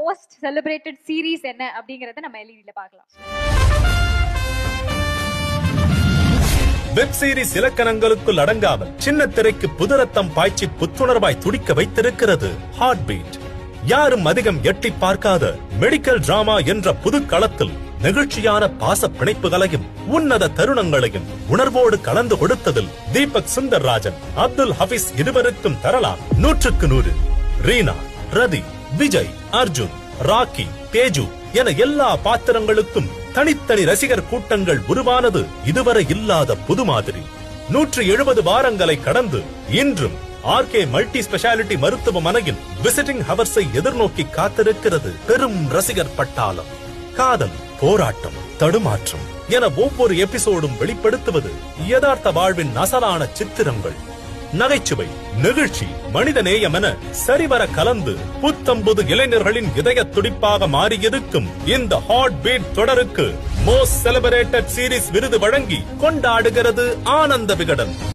Most celebrated series என்ன அப்படிங்கறத நம்ம எல்இடில பார்க்கலாம். வெப் சீரிஸ் இலக்கணங்களுக்குள் அடங்காமல் சின்ன திரைக்கு புதுரத்தம் பாய்ச்சி புத்துணர்வாய் துடிக்க வைத்திருக்கிறது ஹார்ட் பீட். யாரும் அதிகம் எட்டி பார்க்காத மெடிக்கல் டிராமா என்ற புது களத்தில் நெகிழ்ச்சியான பாச பிணைப்புகளையும் உன்னத தருணங்களையும் உணர்வோடு கலந்து கொடுத்ததில் தீபக் சுந்தர்ராஜன், அப்துல் ஹபீஸ் இருவருக்கும் தரலாம் 100க்கு 100. ரீனா, ரதி, விஜய், அர்ஜுன், ராக்கி, தேஜு என எல்லா பாத்திரங்களுக்கும் தனித்தனி ரசிகர் கூட்டங்கள் உருவானது இதுவரை இல்லாத புது மாதிரி. 170 வாரங்களை கடந்து இன்றும் ஆர்கே மல்டி ஸ்பெஷாலிட்டி மருத்துவமனையின் விசிட்டிங் ஹவர்ஸை எதிர்நோக்கி காத்திருக்கிறது பெரும் ரசிகர் பட்டாளம். காதல், போராட்டம், தடுமாற்றம் என ஒவ்வொரு எபிசோடும் வெளிப்படுத்துவது யதார்த்த வாழ்வின் அசலான சித்திரங்கள். நகைச்சுவை, நெகிழ்ச்சி, மனித நேயம் என சரிவர கலந்து புத்தம்புது இளைஞர்களின் இதய துடிப்பாக மாறியிருக்கும் இந்த ஹார்ட் பீட் தொடருக்கு மோஸ்ட் செலிப்ரேட்டட் சீரிஸ் விருது வழங்கி கொண்டாடுகிறது ஆனந்த விகடன்.